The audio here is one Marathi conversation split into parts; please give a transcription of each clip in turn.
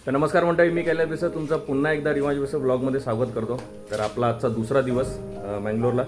तर नमस्कार मंडळी, मी कैलास बेसर तुमचं पुन्हा एकदा रिवाज बेसर ब्लॉगमध्ये स्वागत करतो. तर आपला आजचा दुसरा दिवस मँगलोरला.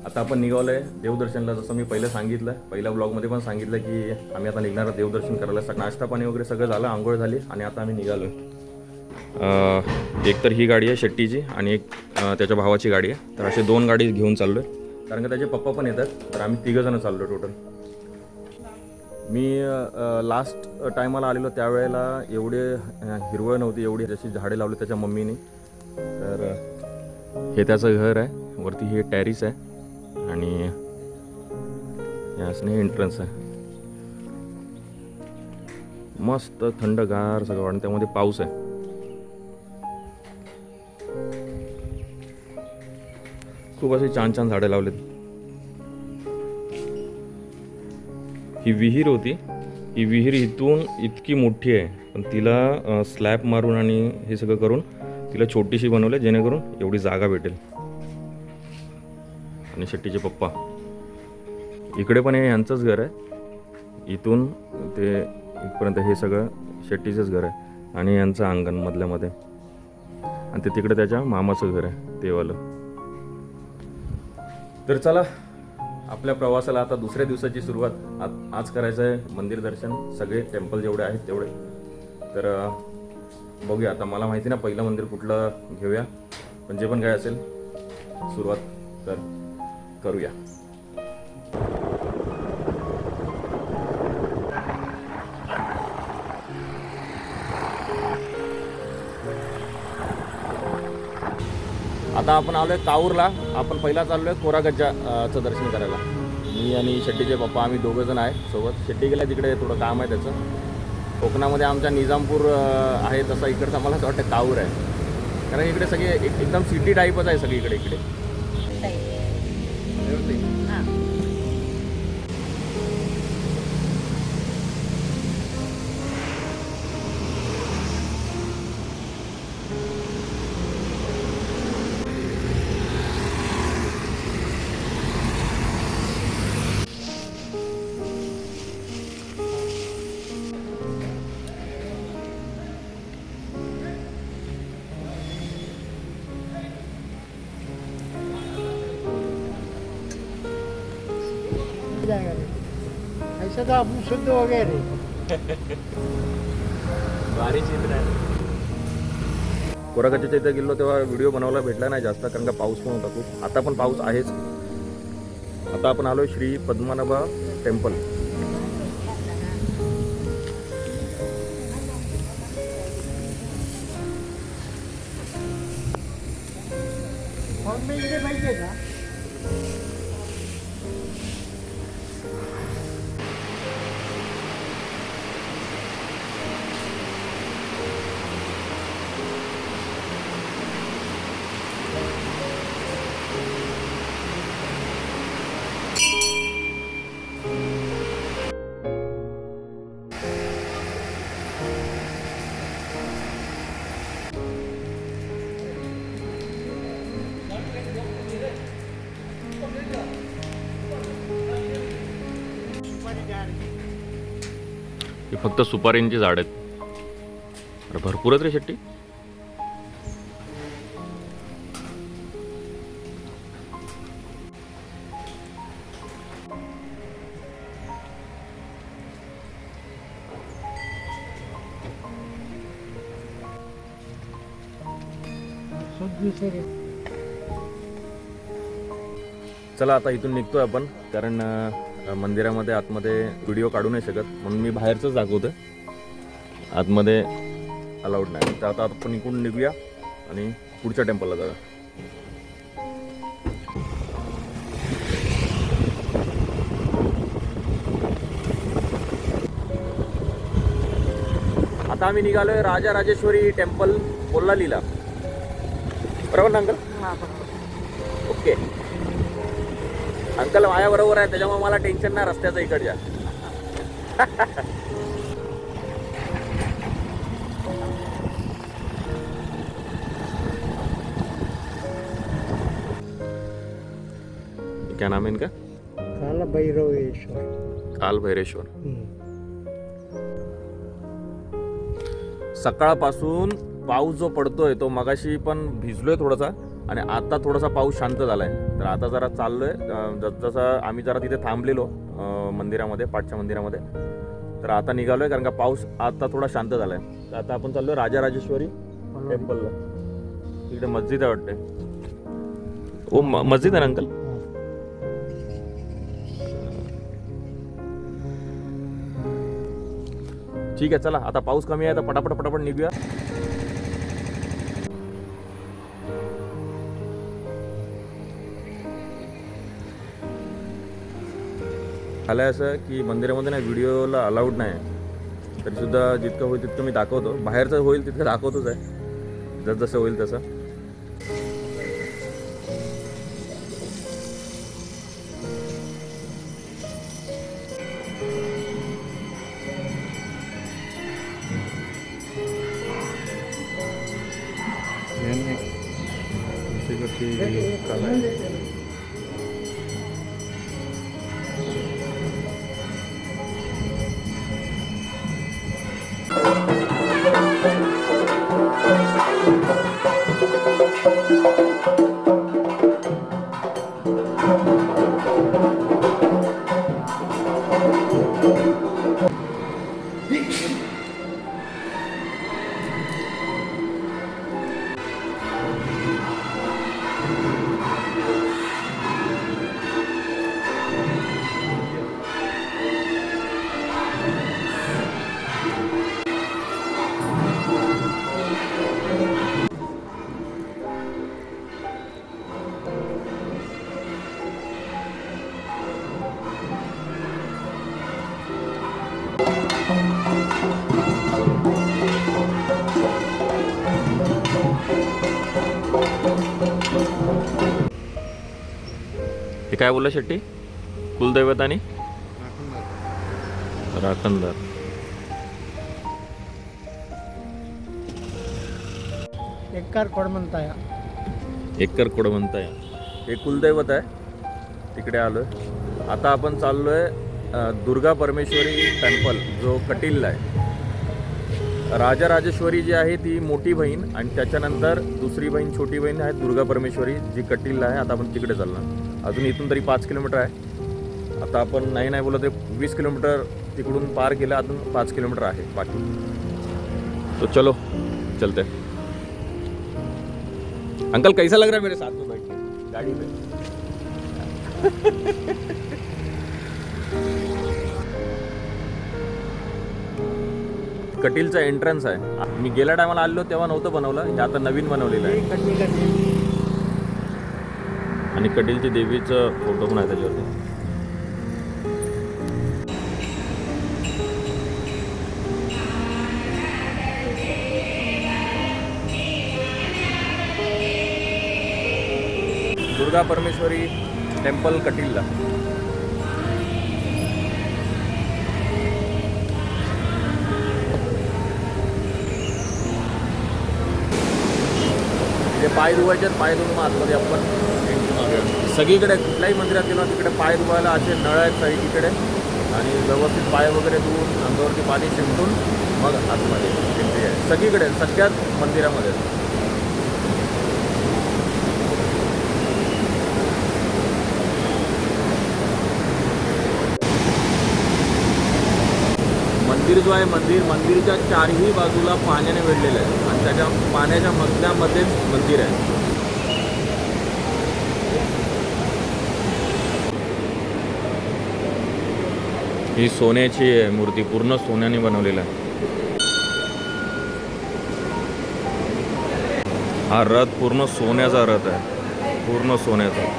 आता आपण निघालो आहे देवदर्शनला. जसं मी पहिलं सांगितलं, पहिल्या ब्लॉगमध्ये पण सांगितलं की आम्ही आता निघणार आहोत देवदर्शन करायला. नाश्ता पाणी वगैरे सगळं झालं, आंघोळ झाली आणि आता आम्ही निघालो आहे. एक तर ही गाडी आहे शेट्टीची आणि एक त्याच्या भावाची गाडी आहे. तर असे दोन गाडी घेऊन चाललो आहे, कारण का त्याचे पप्पा पण येतात. तर आम्ही तिघंजणं चाललो टोटल. मी लास्ट टायमाला आलेलो त्यावेळेला एवढे हिरवळ नव्हती, एवढी जशी झाडे लावली त्याच्या मम्मीने. तर हे त्याचं घर आहे, वरती हे टॅरिस आहे आणि यासने एंट्रन्स आहे. मस्त थंडगार सगळं आणि त्यामध्ये पाऊस आहे. खूप असे छान छान झाडे लावलेत. ही विहीर होती, ही विहीर इथून इतकी मोठी आहे, पण तिला स्लॅब मारून आणि हे सगळं करून तिला छोटीशी बनवलं, जेणेकरून एवढी जागा भेटेल. आणि शेट्टीचे पप्पा इकडे पण हे यांचंच घर आहे. इथून ते इथपर्यंत हे सगळं शेट्टीचंच घर आहे आणि यांचं अंगण मधल्यामध्ये. आणि ते तिकडे त्याच्या मामाचं घर आहे ते वालं. तर चला, आपल्या प्रवासाला आता दुसऱ्या दिवसाची सुरुवात आज करायचं आहे. मंदिर दर्शन सगळे टेम्पल जेवढे आहेत तेवढे. तर बघूया, आता मला माहिती ना पहिलं मंदिर कुठलं घेऊया, पण जे पण काय असेल सुरुवात तर करूया. आता आपण आलोय काऊरला. आपण पहिला चाललोय कोरागज्जाचं दर्शन करायला. मी आणि शेट्टीचे पप्पा आम्ही दोघं जण आहे सोबत. शेट्टी गेल्या तिकडे थोडं काम आहे त्याचं. कोकणामध्ये आमच्या निजामपूर आहे तसा इकडचा मला असं वाटतं काऊर आहे, कारण इकडे सगळे एकदम सिटी टाईपच आहे सगळीकडे इकडे. ऐसा तो आपण शुद्ध वगैरे भारी चित्र आहे. कोरागज्जाच्या इथे गेलो तेव्हा व्हिडिओ बनवायला भेटला नाही जास्त, कारण का पाऊस पण होता खूप. आता पण पाऊस आहेच. आता आपण आलोय श्री पद्मनाभा टेम्पल. मग मी इकडे माहिती आहे का? हे फक्त सुपारींची झाड आहेत. अरे भरपूर आहेत रे शेट्टी. चला आता इथून निघतोय आपण, कारण मंदिरामध्ये आतमध्ये व्हिडिओ काढू नाही शकत, म्हणून मी बाहेरचंच दाखवतोय. आतमध्ये अलाउड नाही. तर आता आपण इकडून निघूया आणि पुढच्या टेम्पलला जाऊया. आता आम्ही निघालोय राजराजेश्वरी टेम्पल कोल्हालीला. बरोबर ना अंकल? ओके. अंकल माझ्याबरोबर आहे, त्याच्यामुळे मला टेन्शन नाही रस्त्याचं इकडच्या. क्या नाम है इनका? काल भैरवेश्वर. काल भैरेश्वर. सकाळपासून पाऊस जो पडतोय तो मगाशी पण भिजलोय थोडासा आणि आता थोडासा पाऊस शांत झालाय. तर आता जरा चाललोय जसं आम्ही जरा तिथे थांबलेलो मंदिरामध्ये, पाठच्या मंदिरामध्ये. तर आता निघालोय कारण का पाऊस आता थोडा शांत झालाय. तर आता आपण चाललोय राजराजेश्वरी टेम्पलला. तिकडे मस्जिद आहे वाटते. ओ मस्जिद आहे ना अंकल? ठीक आहे, चला आता पाऊस कमी आहे तर पटापट पटापट निघूया. झालंय असं की मंदिरामध्ये ना व्हिडिओला अलाउड नाही, तरी सुद्धा जितकं होईल तितकं मी दाखवतो. बाहेरचं होईल तितकं दाखवतोच आहे, जसं होईल तसं. हे काय बोलला शेट्टी? कुलदैवत आणि राखणदार. एकर कोडमंताया. एकर कोडमंताय हे कुलदैवत आहे. तिकडे आलोय. आता आपण चाललोय दुर्गा परमेश्वरी टेम्पल जो कटिलला आहे. राजराजेश्वरी जी आहे ती मोठी बहीण आणि त्याच्यानंतर दुसरी बहीण छोटी बहीण आहे दुर्गा परमेश्वरी जी कटिलला आहे. आता आपण तिकडे चालणार. अजून इथून तरी 5 किलोमीटर आहे. आता आपण नाही बोलत आहे 20 किलोमीटर तिकडून पार केलं, अजून 5 किलोमीटर आहे बाकी. तो चलो चलते. अंकल कैसा लग रहा है मेरे साथ में बैठ के गाड़ी में? कटिलचा एंट्रन्स आहे. मी गेल्या टायमाला आलो तेव्हा नव्हतं बनवलं, हे आता नवीन बनवलेलं आहे. आणि कटिलची देवीचं फोटो पण आहे त्याच्यावरती. दुर्गा परमेश्वरी टेम्पल कटिलला. जे पाय धुवायचे पाय धुवून आतमध्ये आपण सगळीकडे कुठल्याही मंदिरात गेलो तिकडे पाय धुवायला असे नळ आहेत सगळीकडे. आणि व्यवस्थित पाय वगैरे धुवून अंगावरती पाणी शिंपडून मग आतमध्ये एंट्री आहे. सगळीकडे सगळ्याच मंदिरामध्ये. मंदिर जो आहे मंदिरच्या चारही बाजूला पाण्याने वेढलेलं आहे आणि त्याच्या पाण्याच्या मधल्यामध्येच मंदिर आहे. ही सोन्याची आहे मूर्ती, पूर्ण सोन्याने बनवलेला आहे. हा रथ पूर्ण सोन्याचा रथ आहे, पूर्ण सोन्याचा.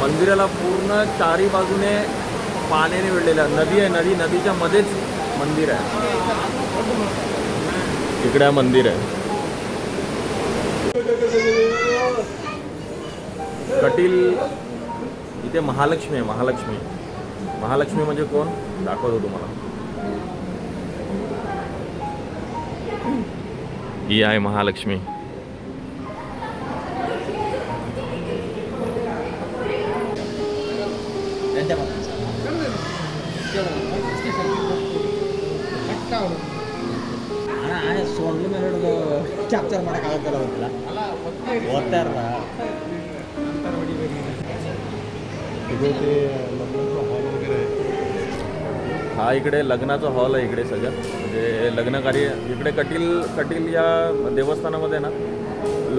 मंदिराला पूर्ण चारी बाजूने पाण्याने वेढलेलं नदी आहे. नदीच्या मध्येच मंदिर आहे. इकडे मंदिर आहे. कटील इथे महालक्ष्मी आहे. महालक्ष्मी महालक्ष्मी म्हणजे कोण दाखवतो तुम्हाला. ही आहे महालक्ष्मी. ಸೊಳ್ಳೆ ಮೇಲೆ ಹಿಡಿದು ಕ್ಯಾಪ್ಚರ್ ಮಾಡೋಕ್ಕಾಗತ್ತಲ್ಲ ಗೊತ್ತಿಲ್ಲ ಓದ್ತಾ ಇರಲ್ಲ. हा इकडे लग्नाचा हॉल आहे. इकडे सगळं म्हणजे लग्न कार्य इकडे कटील या देवस्थानामध्ये ना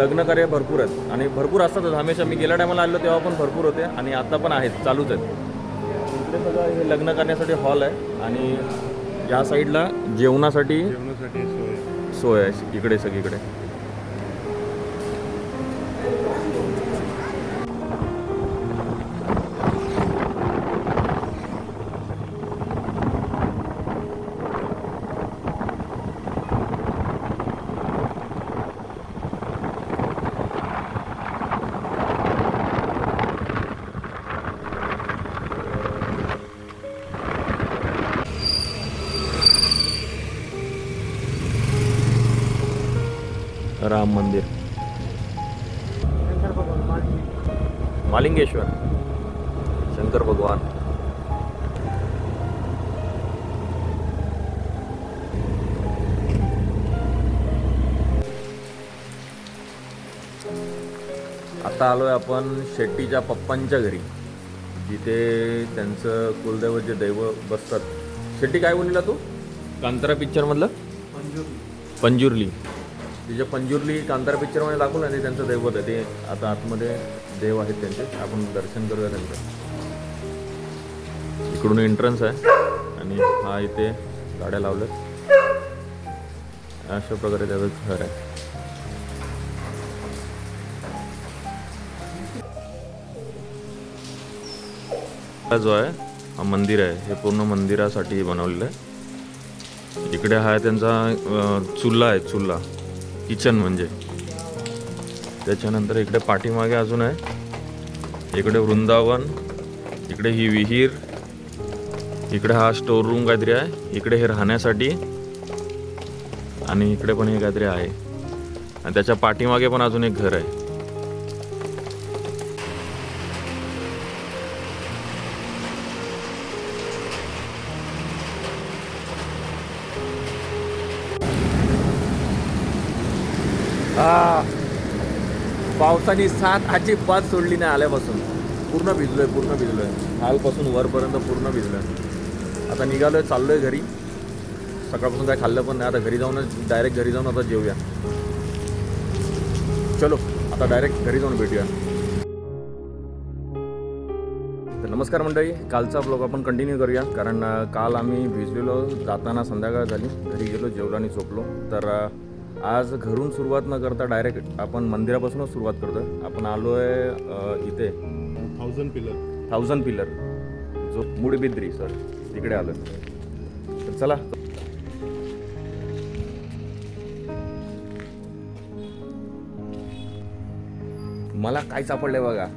लग्न कार्य भरपूर आहेत आणि भरपूर असतातच. हमेशा मी गेल्या टायमाला आलो तेव्हा पण भरपूर होते आणि आता पण आहेत, चालूच आहेत. इकडे सगळं हे लग्न करण्यासाठी हॉल आहे आणि या साईडला जेवणासाठी सोय आहे इकडे सगळीकडे. राम मंदिर, शंकर भगवान मालिनी. मालिंगेश्वर, शंकर भगवान. आता आलोय आपण शेट्टीच्या पप्पांच्या घरी, जिथे त्यांचं कुलदैवत जे दैव बसतात. शेट्टी काय बोलला तू कांतारा पिक्चर मधलं? पंजुर्ली. तिचे पंजुर्ली कांतारा पिक्चरमध्ये दाखवलं आणि त्यांचं दैवत आहे ते. आता आतमध्ये देव आहेत त्यांचे, आपण दर्शन करूया त्यांचं. इकडून एंट्रन्स आहे आणि हा इथे गाड्या लावल्यात. अशा प्रकारे त्याचं घर आहे. हा जो आहे हा मंदिर आहे, हे पूर्ण मंदिरासाठी बनवलेलं आहे. इकडे हा त्यांचा चुल्हा आहे, चुल्हा किचन म्हणजे. त्याच्यानंतर इकडे पाठीमागे अजून आहे, इकडे वृंदावन, इकडे ही विहीर, इकडे हा स्टोर रूम काहीतरी आहे, इकडे हे राहण्यासाठी आणि इकडे पण हे काहीतरी आहे. आणि त्याच्या पाठीमागे पण अजून एक घर आहे. पावसाने साथ अजिबात सोडली नाही आल्यापासून. पूर्ण भिजलोय खालपासून वरपर्यंत पूर्ण भिजलोय. आता निघालोय, चाललोय घरी. सकाळपासून काय खाल्लं पण नाही. आता घरी जाऊनच डायरेक्ट घरी जाऊन आता जेवूया. चलो आता डायरेक्ट घरी जाऊन भेटूया. तर नमस्कार मंडळी, कालचा ब्लॉग आपण कंटिन्यू करूया. कारण काल आम्ही भिजलेलो, जाताना संध्याकाळ झाली, घरी गेलो, जेवलो आणि झोपलो. तर आज घरून सुरुवात न करता डायरेक्ट आपण मंदिरापासूनच सुरुवात करतोय. आपण आलो आहे इथे 1000 पिलर जो मुडबिद्री सर तिकडे आलो. तर चला. मला काय सापडलंय बघा.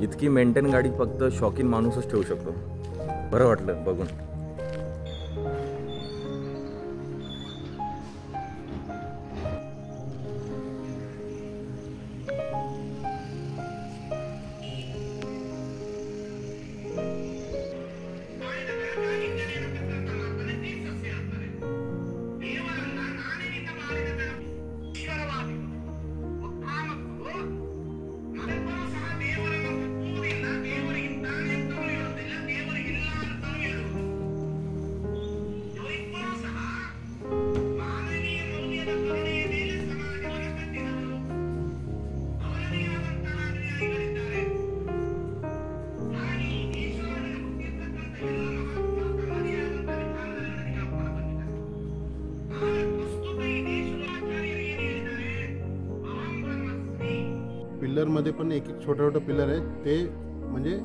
इतकी मेंटेन गाडी फक्त शौकीन माणूसच ठेवू शकतो. बरं वाटलं बघून. पिल्लरमध्ये पण एक छोटं छोटं पिल्लर आहे ते म्हणजे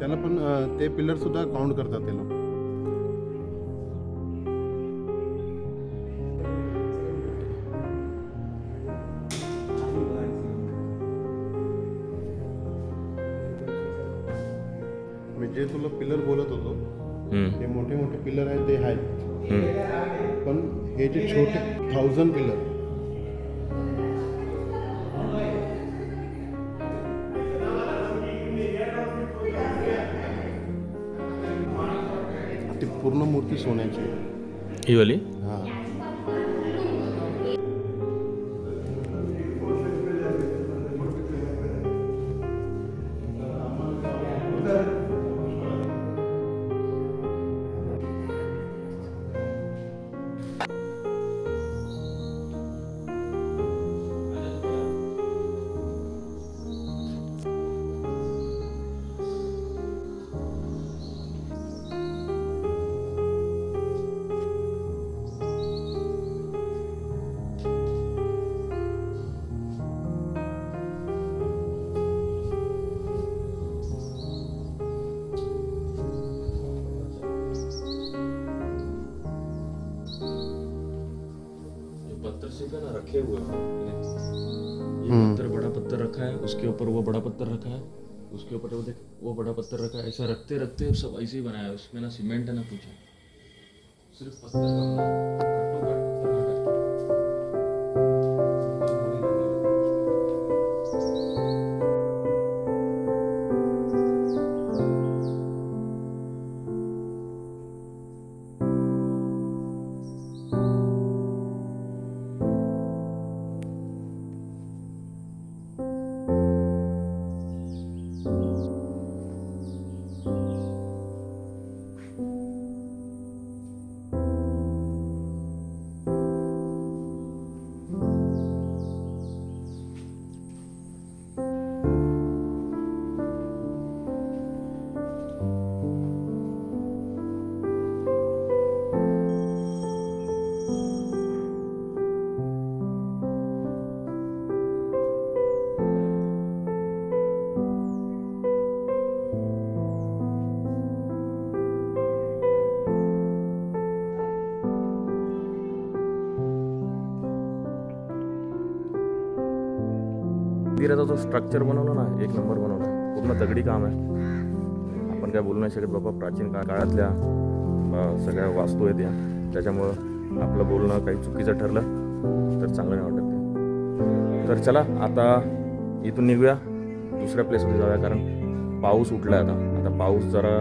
त्याला पण ते पिलर सुद्धा काउंट करतात ते लोक. मी जे तुला पिलर बोलत होतो हे मोठे मोठे पिलर आहेत ते आहेत, पण हे जे छोटे 1000 पिलर ती पूर्ण मूर्ती सोन्याची आहे. ही वाली हा पत्थर से ना रखे हुए हैं। ये पत्थर बड़ा पत्थर रखा है, उसके ऊपर वो बड़ा पत्थर रखा है, उसके ऊपर वो देख वो बड़ा पत्थर रखा है, ऐसा रखते रखते सब ऐसे ही बनाया है। उसमें ना सीमेंट है ना कुछ है, सिर्फ पत्थर का बना कट्टू का पत्थर का है। मंदिराचा जो स्ट्रक्चर बनवलं ना, एक नंबर बनवला, पूर्ण दगडी काम आहे. आपण काय बोलू नाही शकत बाबा, प्राचीन काळातल्या सगळ्या वास्तू आहेत या, त्याच्यामुळं आपलं बोलणं काही चुकीचं ठरलं तर चांगलं नाही वाटत ते. तर चला आता इथून निघूया, दुसऱ्या प्लेसमध्ये जाऊया, कारण पाऊस उठला आहे आता पाऊस जरा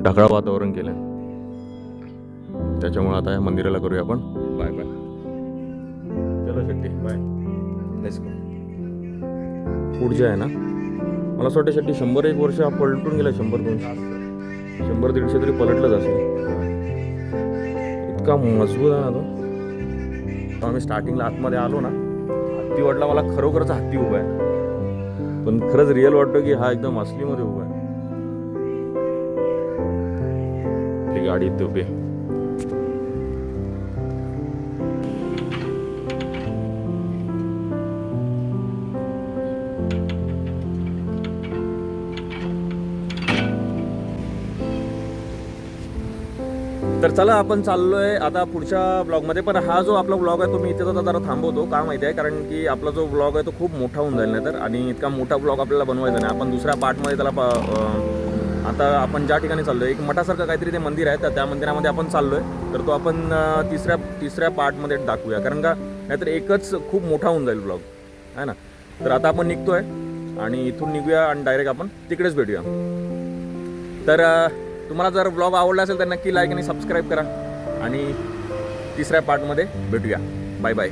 ढगाळ वातावरण केलं आहे, त्याच्यामुळं आता या मंदिराला करूया आपण बाय बाय. चलो शेट्टी बाय. Let's go. पुढचे आहे ना, मला असं वाटतं शेट्टी 100-1 वर्ष पलटून गेला, 100-150 तरी पलटलंच असेल, इतका मजबूत आहे ना तो. तेव्हा आम्ही स्टार्टिंगला आतमध्ये आलो ना, हत्ती वाटला मला, खरोखरच हत्ती उभा आहे, पण खरंच रिअल वाटतो की हा एकदम असलीमध्ये उभा आहे. ती गाडी इथे उभी आहे. तर चला आपण चाललोय आता पुढच्या ब्लॉगमध्ये. पण हा जो आपला ब्लॉग आहे तो मी इथे जरा थांबवतो, का माहिती आहे, कारण की आपला जो ब्लॉग आहे तो खूप मोठा होऊन जाईल नाही तर, आणि इतका मोठा ब्लॉग आपल्याला बनवायचा नाही. आपण दुसऱ्या पार्टमध्ये त्याला आता आपण ज्या ठिकाणी चाललोय, एक मठासारखं काहीतरी ते मंदिर आहे, तर त्या मंदिरामध्ये आपण चाललोय, तर तो आपण तिसऱ्या पार्टमध्ये दाखवूया, कारण का नाहीतर एकच खूप मोठा होऊन जाईल ब्लॉग आहे ना. तर आता आपण निघतोय आणि इथून निघूया आणि डायरेक्ट आपण तिकडेच भेटूया. तर तुम्हाला जर ब्लॉग आवडला असेल तर नक्की लाईक आणि सबस्क्राईब करा, आणि तिसऱ्या पार्टमध्ये भेटूया. Bye bye.